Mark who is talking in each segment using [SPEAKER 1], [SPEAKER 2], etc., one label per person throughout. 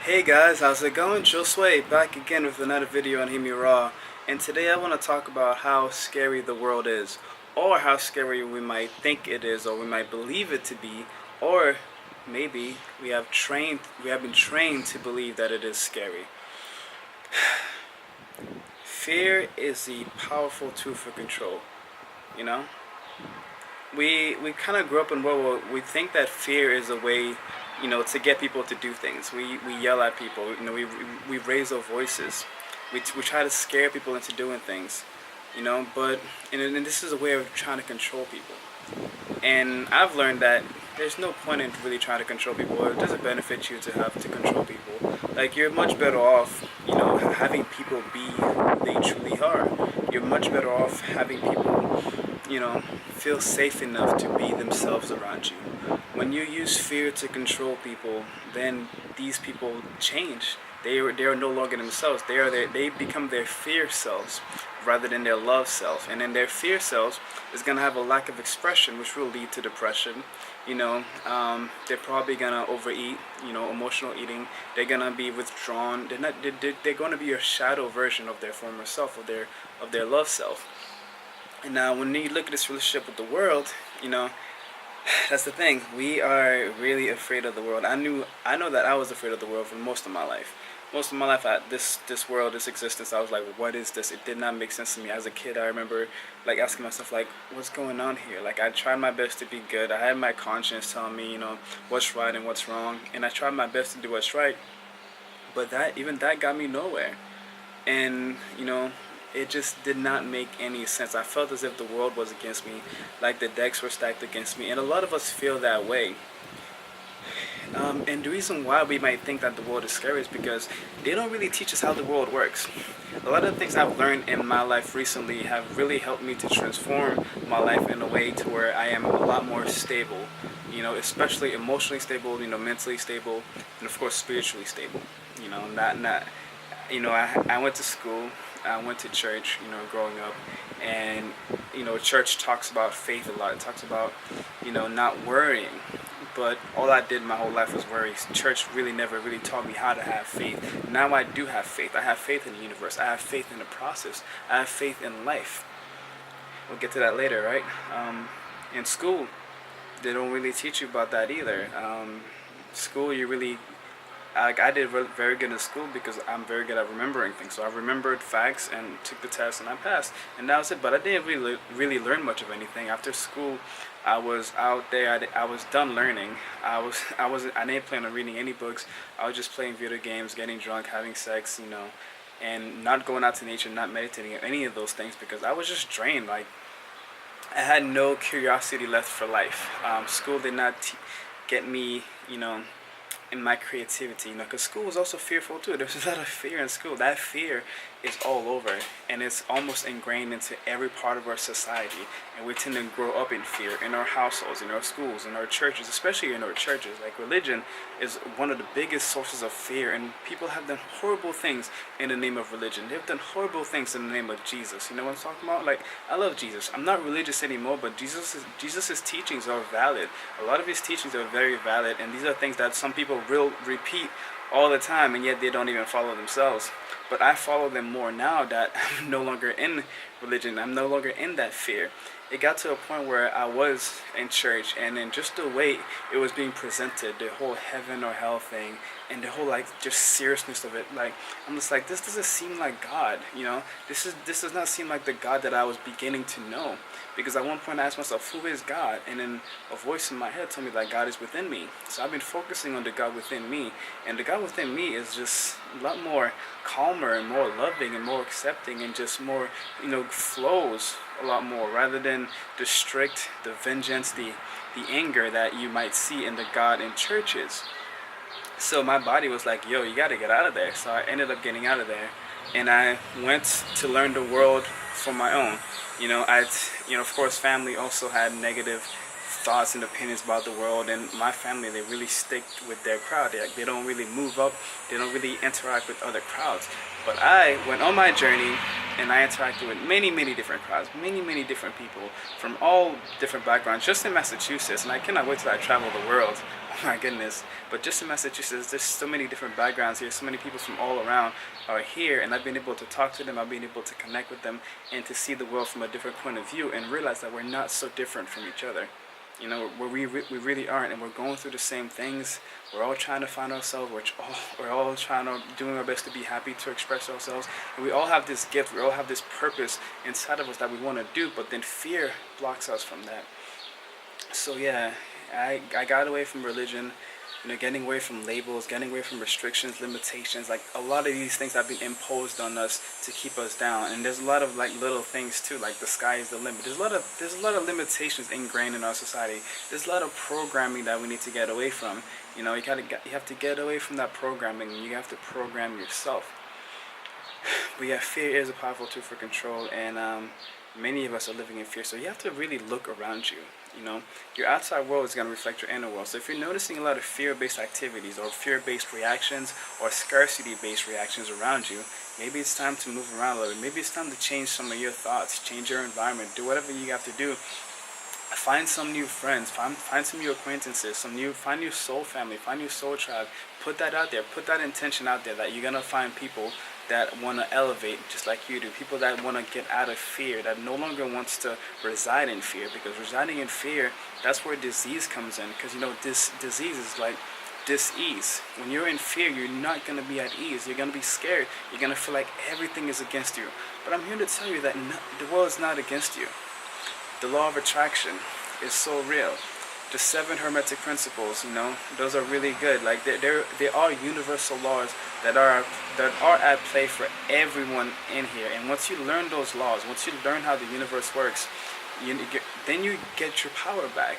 [SPEAKER 1] Hey guys, how's it going? Josue back again with another video on HearmeRaw, and today I want to talk about how scary the world is, or how scary we might think it is, or we might believe it to be, or maybe we have been trained to believe that it is scary. Fear is the powerful tool for control, you know? We kind of grew up in a world where we think that fear is a way, to get people to do things. We yell at people. We raise our voices. We try to scare people into doing things. But and this is a way of trying to control people. And I've learned that there's no point in really trying to control people. It doesn't benefit you to have to control people. Like, you're much better off, having people be who they truly are. You're much better off having people, feel safe enough to be themselves around you. When you use fear to control people, then these people change. They are no longer themselves. They become their fear selves rather than their love self. And then their fear selves is gonna have a lack of expression, which will lead to depression. They're probably gonna overeat. Emotional eating. They're gonna be withdrawn. They're gonna be a shadow version of their former self, of their love self. And now, when you look at this relationship with the world, that's the thing. We are really afraid of the world. I know that I was afraid of the world for most of my life. Most of my life, this world, this existence, I was like, what is this? It did not make sense to me. As a kid, I remember asking myself, what's going on here? I tried my best to be good. I had my conscience telling me, what's right and what's wrong, and I tried my best to do what's right. But even that got me nowhere. And it just did not make any sense. I felt as if the world was against me, like the decks were stacked against me, and a lot of us feel that way. And the reason why we might think that the world is scary is because they don't really teach us how the world works. A lot of the things I've learned in my life recently have really helped me to transform my life in a way to where I am a lot more stable, especially emotionally stable, mentally stable, and of course spiritually stable. I went to school, I went to church, growing up, and, church talks about faith a lot. It talks about, not worrying. But all I did my whole life was worry. Church really never really taught me how to have faith. Now I do have faith. I have faith in the universe. I have faith in the process. I have faith in life. We'll get to that later, right? In school, they don't really teach you about that either. School, I did very good in school because I'm very good at remembering things. So I remembered facts and took the test and I passed, and that was it. But I didn't really learn much of anything after school. I was out there. I was done learning. I didn't plan on reading any books. I was just playing video games, getting drunk, having sex, and not going out to nature, not meditating, or any of those things because I was just drained. I had no curiosity left for life. School did not get me, in my creativity, because school was also fearful too. There's a lot of fear in school. That fear is all over, and it's almost ingrained into every part of our society, and we tend to grow up in fear in our households, in our schools, in our churches, especially in our churches. Religion is one of the biggest sources of fear, and people have done horrible things in the name of religion. They've done horrible things in the name of Jesus. You know what I'm talking about? I love Jesus. I'm not religious anymore, but Jesus's teachings are valid. A lot of his teachings are very valid, and these are things that some people will repeat all the time, and yet they don't even follow themselves. But I follow them more now that I'm no longer in religion. I'm no longer in that fear. It got to a point where I was in church, and then just the way it was being presented, the whole heaven or hell thing, and the whole just seriousness of it, I'm just this doesn't seem like God. This does not seem like the God that I was beginning to know. Because at one point I asked myself, who is God? And then a voice in my head told me that God is within me. So I've been focusing on the God within me, and the God within me is just a lot more calmer and more loving and more accepting and just more, flows a lot more rather than the strict, the vengeance, the anger that you might see in the God in churches. So my body was like, yo, you got to get out of there. So I ended up getting out of there, and I went to learn the world for my own. Of course, family also had negative thoughts and opinions about the world, and my family, they really stick with their crowd. They don't really move up. They don't really interact with other crowds. But I went on my journey, and I interacted with many, many different crowds, many, many different people from all different backgrounds, just in Massachusetts, and I cannot wait till I travel the world. my goodness. But just in Massachusetts, there's so many different backgrounds here, so many people from all around are here, and I've been able to talk to them, I've been able to connect with them, and to see the world from a different point of view, and realize that we're not so different from each other. You know, we really aren't, and we're going through the same things. We're all trying to find ourselves. We're all trying to doing our best to be happy, to express ourselves. And we all have this gift. We all have this purpose inside of us that we want to do. But then fear blocks us from that. So yeah, I got away from religion. You know, getting away from labels, getting away from restrictions, limitations. Like a lot of these things have been imposed on us to keep us down. And there's a lot of like little things too, like the sky is the limit. There's a lot of limitations ingrained in our society. There's a lot of programming that we need to get away from. You know, you have to get away from that programming, and you have to program yourself. But yeah, fear is a powerful tool for control, and many of us are living in fear. So you have to really look around you. You know, your outside world is going to reflect your inner world. So if you're noticing a lot of fear-based activities or fear-based reactions or scarcity-based reactions around you, maybe it's time to move around a little bit. Maybe it's time to change some of your thoughts, change your environment, do whatever you have to do. Find some new friends, find some new acquaintances, find your soul family, find your soul tribe. Put that out there, put that intention out there that you're going to find people that want to elevate just like you do, people that want to get out of fear, that no longer wants to reside in fear, because residing in fear, that's where disease comes in, because you know, this disease is like dis-ease. When you're in fear, you're not going to be at ease, you're going to be scared, you're going to feel like everything is against you. But I'm here to tell you that the world is not against you. The law of attraction is so real. The 7 hermetic principles, you know, those are really good. Like they are universal laws that are at play for everyone in here. And once you learn those laws, once you learn how the universe works, then you get your power back.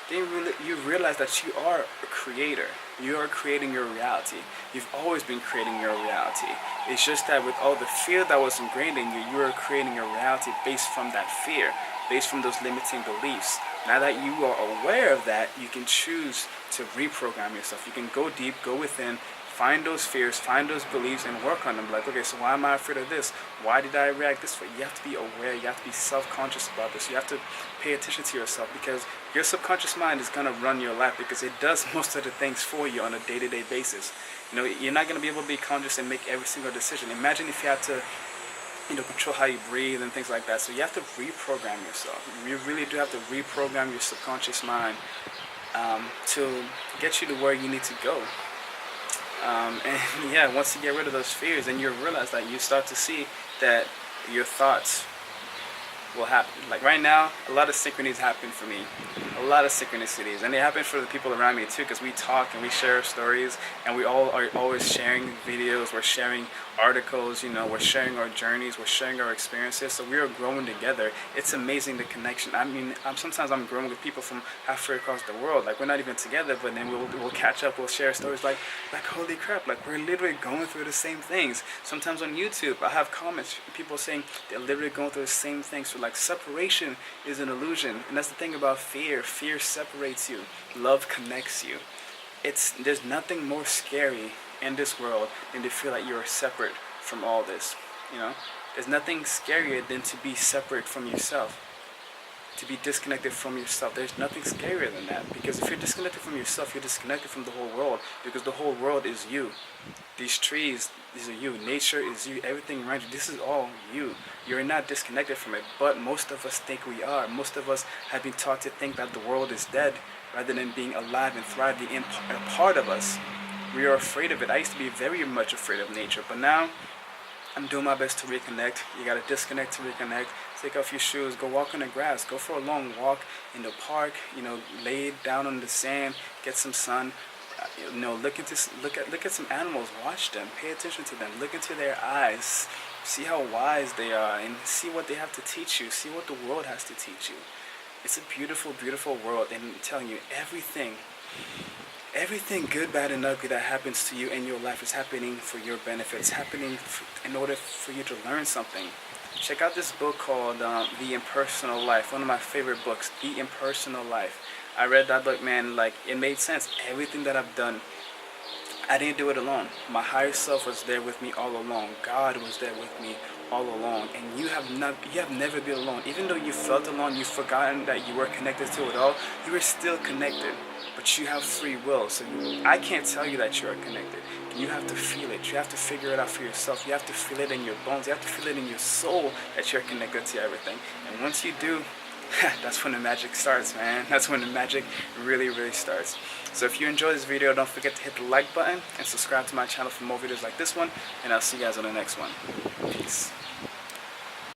[SPEAKER 1] Then you realize that you are a creator. You are creating your reality. You've always been creating your reality. It's just that with all the fear that was ingrained in you, you are creating your reality based from that fear, based from those limiting beliefs. Now that you are aware of that, you can choose to reprogram yourself. You can go deep, go within, find those fears, find those beliefs, and work on them. Like, okay, so why am I afraid of this? Why did I react this way? You have to be aware. You have to be self-conscious about this. You have to pay attention to yourself, because your subconscious mind is going to run your life, because it does most of the things for you on a day-to-day basis. You know, you're not going to be able to be conscious and make every single decision. Imagine if you had to, you know, control how you breathe and things like that. So you have to reprogram yourself. You really do have to reprogram your subconscious mind to get you to where you need to go. And yeah, once you get rid of those fears, then you realize that you start to see that your thoughts will happen. Like right now, a lot of synchronicities happen for me. A lot of synchronicities. And they happen for the people around me too, because we talk and we share stories, and we all are always sharing videos, we're sharing articles, you know, we're sharing our journeys, we're sharing our experiences, so we are growing together. It's amazing, the connection. I mean, sometimes I'm growing with people from halfway across the world. Like, we're not even together, but then we'll catch up, we'll share stories like holy crap, like we're literally going through the same things. Sometimes on YouTube, I have comments, people saying they're literally going through the same things. So like, separation is an illusion, and that's the thing about fear. Fear separates you, love connects you. There's nothing more scary in this world than to feel like you're separate from all this. You know, there's nothing scarier than to be separate from yourself, to be disconnected from yourself. There's nothing scarier than that, because if you're disconnected from yourself, you're disconnected from the whole world, because the whole world is you. These trees, these are you. Nature is you. Everything around you, this is all you. You're not disconnected from it, but most of us think we are. Most of us have been taught to think that the world is dead rather than being alive and thriving in a part of us. We are afraid of it. I used to be very much afraid of nature, but now I'm doing my best to reconnect. You gotta disconnect to reconnect. Take off your shoes, go walk on the grass, go for a long walk in the park, you know, lay down on the sand, get some sun. You know, look at some animals, watch them, pay attention to them, look into their eyes, see how wise they are, and see what they have to teach you, see what the world has to teach you. It's a beautiful, beautiful world, and I'm telling you, everything good, bad, and ugly that happens to you in your life is happening for your benefit. It's happening in order for you to learn something. Check out this book called The Impersonal Life, one of my favorite books, The Impersonal Life. I read that book, man, like, it made sense. Everything that I've done, I didn't do it alone. My higher self was there with me all along. God was there with me all along. And you have never been alone. Even though you felt alone, you've forgotten that you were connected to it all, you were still connected. but you have free will. So I can't tell you that you are connected. You have to feel it. You have to figure it out for yourself. You have to feel it in your bones. You have to feel it in your soul that you're connected to everything. And once you do, that's when the magic starts, man. That's when the magic really, really starts. So if you enjoyed this video, don't forget to hit the like button and subscribe to my channel for more videos like this one. And I'll see you guys on the next one. Peace.